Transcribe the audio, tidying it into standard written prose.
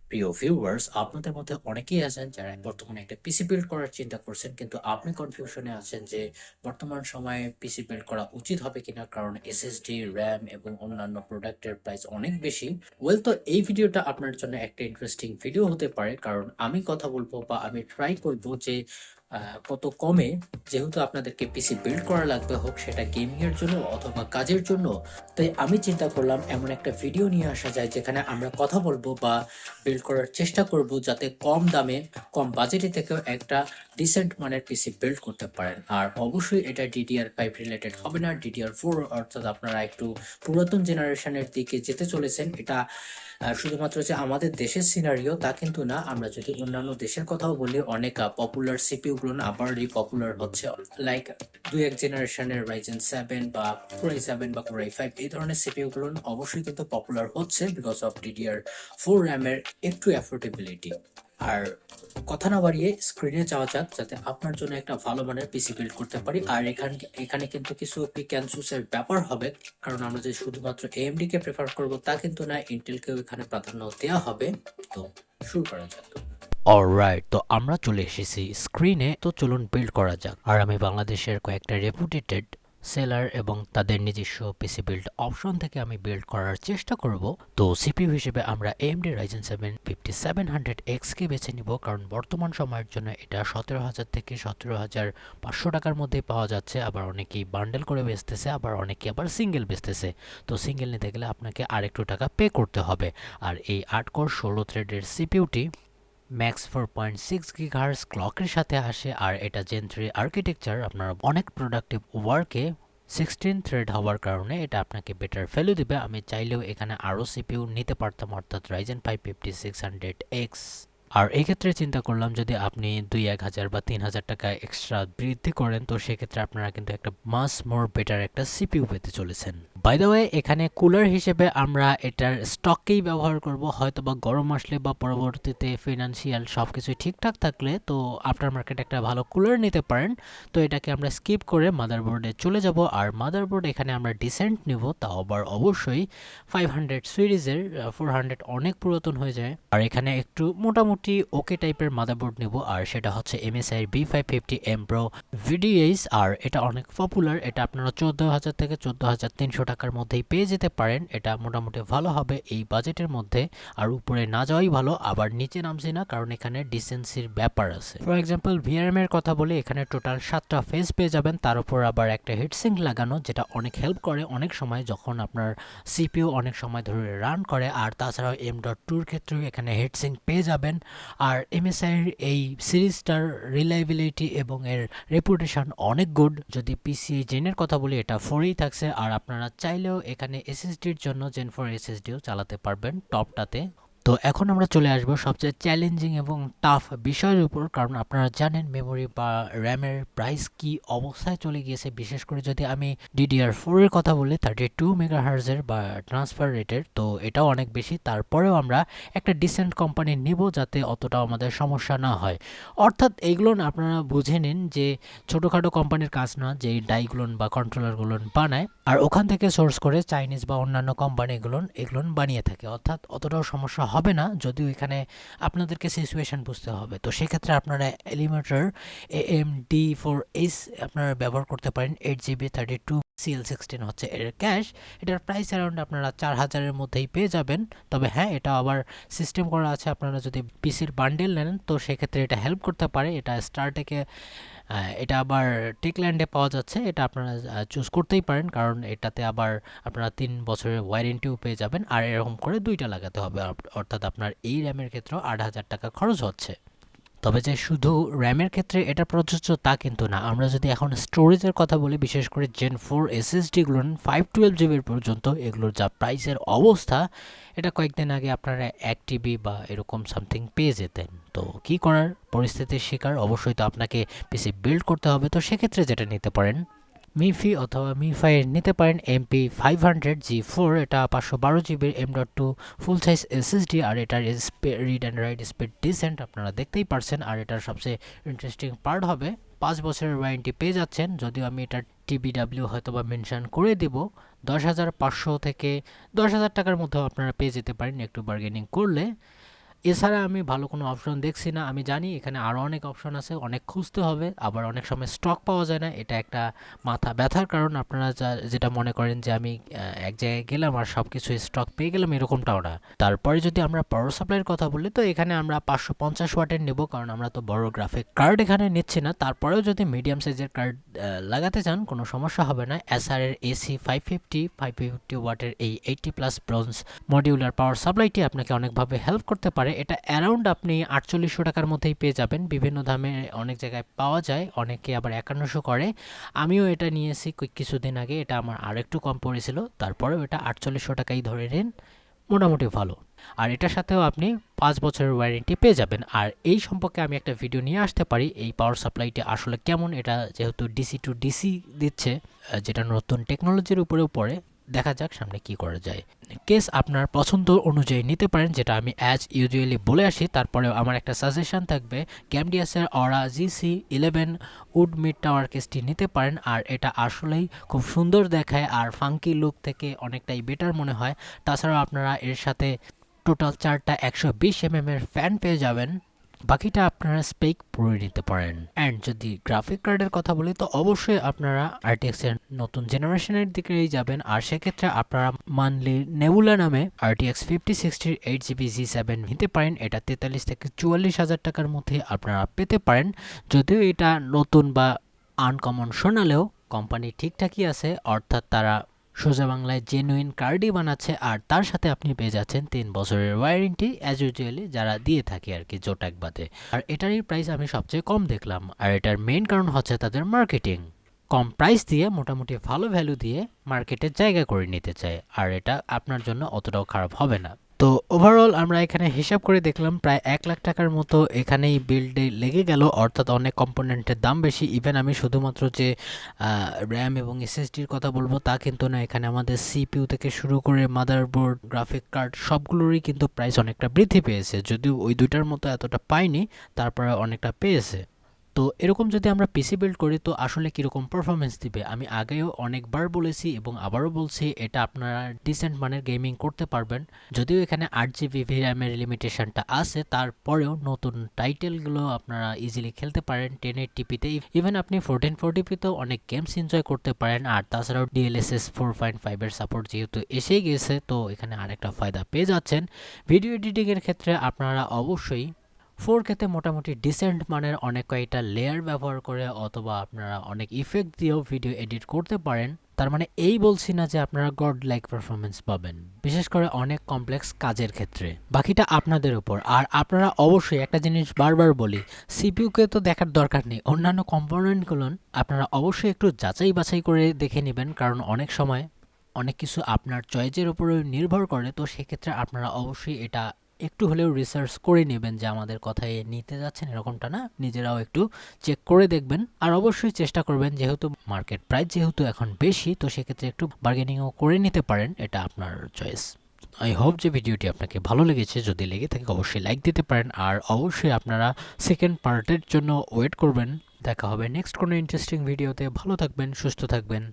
প্রিয় ভিউয়ার্স, আপনাদের মধ্যে অনেকেই আছেন যারা বর্তমানে একটা পিসি বিল্ড করার চিন্তা করছেন, কিন্তু আপনি কনফিউশনে আছেন যে বর্তমান সময়ে পিসি বিল্ড করা উচিত হবে কিনা, কারণ এসএসডি, র্যাম এবং অন্যান্য প্রোডাক্টের প্রাইস অনেক বেশি। তো এই ভিডিওটা আপনার জন্য একটা ইন্টারেস্টিং ভিডিও হতে পারে, কারণ আমি কথা বলবো বা আমি ট্রাই করব যে কত কমে, যেহেতু আপনাদেরকে পিসি বিল্ড করা লাগবে, হোক সেটা গেমিং এর জন্য অথবা কাজের জন্য। তাই আমি চিন্তা করলাম এমন একটা ভিডিও নিয়ে আসা যায় যেখানে আমরা কথা বলবো বা বিল্ড করার চেষ্টা করব যাতে কম দামে, কম বাজেটে থেকেও একটা ডিসেন্ট মানের পিসি বিল্ড করতে পারেন। আর অবশ্যই এটা DDR5 রিলেটেড হবে না, DDR4, অর্থাৎ আপনারা একটু পুরাতন জেনারেশনের দিকে যেতে চলেছেন। এটা শুধুমাত্র যে আমাদের দেশের সিনারিও তা কিন্তু না, আমরা যদি অন্যান্য দেশের কথাও বলি, অনেক পপুলার সিপিইউ গুলো আবার রিপপুলার হচ্ছে। লাইক দুই এক জেনারেশনের Ryzen 7 বা Core i7 বা Core i5, এই ধরনের সিপিইউ গুলো অবশ্যই কিন্তু পপুলার হচ্ছে বিকজ অফ DDR4 র্যামের একটু অ্যাফোর্ডেবিলিটি। আর কথা না বাড়িয়ে স্ক্রিনে যাওয়া যাক, যাতে আপনার জন্য একটা ভালো মানের পিসি বিল্ড করতে পারি। আর এখানে এখানে কিন্তু কিছু পিক অ্যান্ড চুজের ব্যাপার হবে, কারণ আমরা যে শুধুমাত্র AMD কে প্রেফার করব তা কিন্তু না, ইন্টেলকেও এখানে প্রাধান্য দেওয়া হবে। তো শুরু করা যাক। অলরাইট, তো আমরা চলে এসেছি স্ক্রিনে। তো চলুন বিল্ড করা যাক। আর আমি বাংলাদেশের কয়েকটা রেপুটেটেড সেলার এবং তাদের নিজস্ব পিসি বিল্ড অপশন থেকে আমি বিল্ড করার চেষ্টা করব। তো সিপিইউ হিসেবে আমরা AMD Ryzen 7 5700X কে বেছে নিব, কারণ বর্তমান সময়ের জন্য এটা 17,000 থেকে 17,500 টাকার মধ্যে পাওয়া যাচ্ছে। আবার অনেকেই বান্ডেল করে বেচতেছে, আবার অনেকে আবার সিঙ্গেল বেচতেছে। তো সিঙ্গেল নিতে গেলে আপনাকে আরেকটু টাকা পে করতে হবে। আর এই 8 কোর 16 থ্রেডের সিপিইউটি ম্যাক্স 4.6 GHz ক্লকের সাথে আসে। আর এটা জেন 3 আর্কিটেকচার আপনার অনেক প্রোডাক্টিভ ওয়ার্কে 16 থ্রেড হওয়ার কারণে এটা আপনাকে বেটার ভ্যালু দিবে। আমি চাইলেও এখানে আরও সিপিইউ নিতে পারতাম, অর্থাৎ Ryzen 5 5600X। আর এই ক্ষেত্রে চিন্তা করলাম যদি আপনি 2-1,000 বা 3,000 টাকা এক্সট্রা বৃদ্ধি করেন, তো সেক্ষেত্রে আপনারা কিন্তু একটা মাস মোর বেটার একটা সিপিইউ পেতে চলেছেন। বাই দ্য ওয়ে, এখানে কুলার হিসেবে আমরা এটার স্টককেই ব্যবহার করব। হয়তো বা গরম আসলে বা পরবর্তীতে ফিনান্সিয়াল সব কিছুই ঠিকঠাক থাকলে তো আফটার মার্কেট একটা ভালো কুলার নিতে পারেন। তো এটাকে আমরা স্কিপ করে মাদারবোর্ডে চলে যাব। আর মাদারবোর্ড এখানে আমরা ডিসেন্ট নিব, তাও আবার অবশ্যই 500 সিরিজের। 400 অনেক পুরাতন হয়ে যায়। আর এখানে একটু মোটামুটি ওকে টাইপের মাদারবোর্ড নেব, আর সেটা হচ্ছে MSI B550M Pro VDH। আর এটা অনেক পপুলার, এটা আপনারা 14,000 থেকে 14,300 টাকার মধ্যেই পেয়ে যেতে পারেন। এটা মোটামুটি ভালো হবে এই বাজেটের মধ্যে। আর উপরে না যাওয়াই ভালো, আবার নিচে নামছি না, কারণ এখানে ডিসেন্সির ব্যাপার আছে। ফর এক্সাম্পল VRM এর কথা বলি, এখানে টোটাল 7টা ফেজ পেয়ে যাবেন, তার উপর আবার একটা হিটসিঙ্ক লাগানো, যেটা অনেক হেল্প করে অনেক সময় যখন আপনার সিপিইউ অনেক সময় ধরে রান করে। আর তাছাড়াও M.2 ক্ষেত্রেও এখানে হিটসিঙ্ক পেয়ে যাবেন। আর MSIর এই সিরিজটার রিলায়েবিলিটি এবং এর রেপুটেশন অনেক গুড। যদি PCI জেনের কথা বলি, এটা 4ই থাকছে। আর আপনারা চাইলেও এখানে SSDর জন্য জেন 4 SSDও চালাতে পারবেন টপটাতে। তো এখন আমরা চলে আসবো সবচেয়ে চ্যালেঞ্জিং এবং টাফ বিষয়ের উপর, কারণ আপনারা জানেন মেমোরি বা র্যামের প্রাইস কি অবস্থায় চলে গিয়েছে। বিশেষ করে যদি আমি DDR4 এর কথা বলি, 32 মেগাহার্জের বা ট্রান্সফার রেটের, তো এটাও অনেক বেশি। তারপরেও আমরা একটা ডিসেন্ট কোম্পানি নিব যাতে অতটাও আমাদের সমস্যা না হয়। অর্থাৎ এইগুলো আপনারা বুঝে নিন যে ছোটোখাটো কোম্পানির কাজ না, যে ডাইগুলো বা কন্ট্রোলারগুলো বানায় আর ওখান থেকে সোর্স করে চাইনিজ বা অন্যান্য কোম্পানিগুলো এগুলো বানিয়ে থাকে। অর্থাৎ অতটাও সমস্যা হবে না, যদিও এখানে আপনাদেরকে সিচুয়েশন বুঝতে হবে। তো সেক্ষেত্রে আপনারা এলিমেটার AM-D4S আপনারা ব্যবহার করতে পারেন। 8GB 32 CL16 হচ্ছে এর ক্যাশ। এটার প্রাইস অ্যারাউন্ড আপনারা 4,000-এর মধ্যেই পেয়ে যাবেন। তবে হ্যাঁ, এটা আবার সিস্টেম করা আছে, আপনারা যদি পিসির বান্ডেল নেন তো সেক্ষেত্রে এটা হেল্প করতে পারে। এটা স্টারটেকে, এটা আবার টেকল্যান্ডে পাওয়া যাচ্ছে। এটা আপনারা চুজ করতেই পারেন, কারণ এটাতে আবার আপনারা 3 বছরের ওয়ারেন্টিও পেয়ে যাবেন। আর এরকম করে দুইটা লাগাতে হবে, অর্থাৎ আপনার এই র্যামের ক্ষেত্রেও 8,000 টাকা খরচ হচ্ছে। তবে যে শুধু র্যামের ক্ষেত্রে এটা প্রযোজ্য তা কিন্তু না। আমরা যদি এখন স্টোরেজের কথা বলি, বিশেষ করে জেন 4 SSDগুলো 512GB পর্যন্ত, এগুলোর যা প্রাইসের অবস্থা, এটা কয়েকদিন আগে আপনারা 1 TB বা এরকম সামথিং পেয়ে যেতেন। তো কি করার, পরিস্থিতির শিকার। অবশ্যই তো আপনাকে পিসি বিল্ড করতে হবে। তো সেক্ষেত্রে যেটা নিতে পারেন, মিফি অথবা মিফাই নিতে পারেন MP500G4। এটা 512GBর M.2 ফুল সাইজ SSD। আর এটার read and write speed decent, আপনারা দেখতেই পারছেন। আর এটার সবচেয়ে ইন্টারেস্টিং পার্ট হবে 5 বছরের ওয়ারেন্টি পেয়ে যাচ্ছেন। যদিও আমি এটার TBW হয়তো বা মেনশন করে দেব। 10,500 থেকে 10,000 টাকার মধ্যেও আপনারা পেয়ে যেতে পারেন একটু বার্গেনিং করলে। এছাড়া আমি ভালো কোনো অপশন দেখছি না। আমি জানি এখানে আরও অনেক অপশন আছে, অনেক খুঁজতে হবে, আবার অনেক সময় স্টক পাওয়া যায় না। এটা একটা মাথা ব্যথার কারণ। আপনারা যেটা মনে করেন যে আমি এক জায়গায় গেলাম আর সব কিছু স্টক পেয়ে গেলাম, এরকমটাও না। তারপরে যদি আমরা পাওয়ার সাপ্লাইয়ের কথা বলি, তো এখানে আমরা 550 ওয়াটের নেব, কারণ আমরা তো বড় গ্রাফিক কার্ড এখানে নিচ্ছি না। তারপরেও যদি মিডিয়াম সাইজের কার্ড লাগাতে চান, কোনো সমস্যা হবে না। এসআর এর এসি 550 ওয়াটের এই 80+ ব্রোঞ্জ মডিউলার পাওয়ার সাপ্লাইটি আপনাকে অনেকভাবে হেল্প করতে পারে। এটা অ্যারাউন্ড আপনি 4800 টাকার মধ্যেই পেয়ে যাবেন। বিভিন্ন দামে অনেক জায়গায় পাওয়া যায়, অনেকে আবার 5100 করে। আমিও এটা নিয়েছি কিছুদিন আগে, এটা আমার আরেকটু কম পড়েছিল। তারপরেও এটা 4800 টাকাই ধরে নিন, মোটামুটি ভালো। আর এটার সাথেও আপনি 5 বছরের ওয়ারেন্টি পেয়ে যাবেন। আর এই সম্পর্কে আমি একটা ভিডিও নিয়ে আসতে পারি, এই পাওয়ার সাপ্লাইটি আসলে কেমন। এটা যেহেতু ডিসি টু ডিসি দিচ্ছে, যেটা নতুন টেকনোলজির উপরেও পড়ে, দেখা যাক সামনে কি করা যায়। কেস আপনার পছন্দ অনুযায়ী নিতে পারেন, যেটা আমি অ্যাজ ইউজুয়ালি বলে আসি। তারপরেও আমার একটা সাজেশন থাকবে, ক্যামডিয়াসের অরা GC11 উড মিড টাওয়ার কেসটি নিতে পারেন। আর এটা আসলেই খুব সুন্দর দেখায় আর ফাঙ্কি লুক থেকে অনেকটাই বেটার মনে হয়। তাছাড়াও আপনারা এর সাথে টোটাল 4টা 120 এর ফ্যান পেয়ে যাবেন। বাকিটা আপনারা স্পেক পরে নিতে পারেন। অ্যান্ড যদি গ্রাফিক কার্ডের কথা বলি, তো অবশ্যই আপনারা RTX এর নতুন জেনারেশনের দিকেই যাবেন। আর সেক্ষেত্রে আপনারা মানলি নেবুলা নামে RTX 5060 8GB G7 নিতে পারেন। এটা 43 থেকে 44 হাজার টাকার মধ্যে আপনারা পেতে পারেন। যদিও এটা নতুন বা আনকমন শোনালেও কোম্পানি ঠিকঠাকই আছে, অর্থাৎ তারা সোজা বাংলায় জেনুইন কার্ডই বানাচ্ছে। আর তার সাথে আপনি পেয়ে যাচ্ছেন 3 বছরের ওয়ারেন্টি, অ্যাজ ইউজুয়ালি যারা দিয়ে থাকে আর কি, জোটাক বাদে। আর এটারই প্রাইস আমি সবচেয়ে কম দেখলাম। আর এটার মেইন কারণ হচ্ছে তাদের মার্কেটিং। কম প্রাইস দিয়ে মোটামুটি ভালো ভ্যালু দিয়ে মার্কেটের জায়গা করে নিতে চায়। আর এটা আপনার জন্য অতটাও খারাপ হবে না। তো ওভারঅল আমরা এখানে হিসাব করে দেখলাম প্রায় 1 লাখ টাকার মতো এখানেই বিল্ডে লেগে গেল, অর্থাৎ অনেক কম্পোনেন্টের দাম বেশি। ইভেন আমি শুধুমাত্র যে র্যাম এবং এসএসডির কথা বলবো তা কিন্তু না, এখানে আমাদের সিপিইউ থেকে শুরু করে মাদারবোর্ড, গ্রাফিক কার্ড সবগুলোরই কিন্তু প্রাইস অনেকটা বৃদ্ধি পেয়েছে। যদিও ওই দুইটার মতো এতটা পাইনি, তারপরে অনেকটা পেয়েছে। তো এরকম যদি আমরা পিসি বিল্ড করি, তো আসলে কীরকম পারফরমেন্স দিবে, আমি আগেও অনেকবার বলেছি এবং আবারও বলছি, এটা আপনারা ডিসেন্ট মানের গেমিং করতে পারবেন। যদিও এখানে 8GB র্যামের লিমিটেশনটা আছে, তারপরেও নতুন টাইটেলগুলো আপনারা ইজিলি খেলতে পারেন 1080pতে। ইভেন আপনি 1440pতেও অনেক গেমস এনজয় করতে পারেন। আর তাছাড়াও DLSS 4.5 এর সাপোর্ট যেহেতু এসেই গেছে, তো এখানে আরেকটা ফায়দা পেয়ে যাচ্ছেন। ভিডিও এডিটিংয়ের ক্ষেত্রে আপনারা অবশ্যই 4K-তে মোটামুটি ডিসেন্ট মানের অনেক কয়েকটা লেয়ার ব্যবহার করে অথবা আপনারা অনেক ইফেক্ট দিয়েও ভিডিও এডিট করতে পারেন। তার মানে এই বলছি না যে আপনারা গড লাইক পারফরমেন্স পাবেন, বিশেষ করে অনেক কমপ্লেক্স কাজের ক্ষেত্রে। বাকিটা আপনাদের উপর। আর আপনারা অবশ্যই একটা জিনিস বারবার বলি, সিপিইউকে তো দেখার দরকার নেই, অন্যান্য কম্পোনেন্টগুলো আপনারা অবশ্যই একটু যাচাই বাছাই করে দেখে নেবেন, কারণ অনেক সময় অনেক কিছু আপনার চয়েসের উপরে নির্ভর করে। তো সেক্ষেত্রে আপনারা অবশ্যই এটা একটু হলেও রিসার্চ করে নেবেন যে আমাদের কথায় নিতে যাচ্ছেন এরকমটা না, নিজেরাও একটু চেক করে দেখবেন। আর অবশ্যই চেষ্টা করবেন, যেহেতু মার্কেট প্রাইস যেহেতু এখন বেশি, তো সেক্ষেত্রে একটু বার্গেনিংও করে নিতে পারেন, এটা আপনার চয়েস। আই হোপ যে ভিডিওটি আপনাকে ভালো লেগেছে। যদি লেগে থাকে অবশ্যই লাইক দিতে পারেন। আর অবশ্যই আপনারা সেকেন্ড পার্টের জন্য ওয়েট করবেন। দেখা হবে নেক্সট কোনো ইন্টারেস্টিং ভিডিওতে। ভালো থাকবেন, সুস্থ থাকবেন।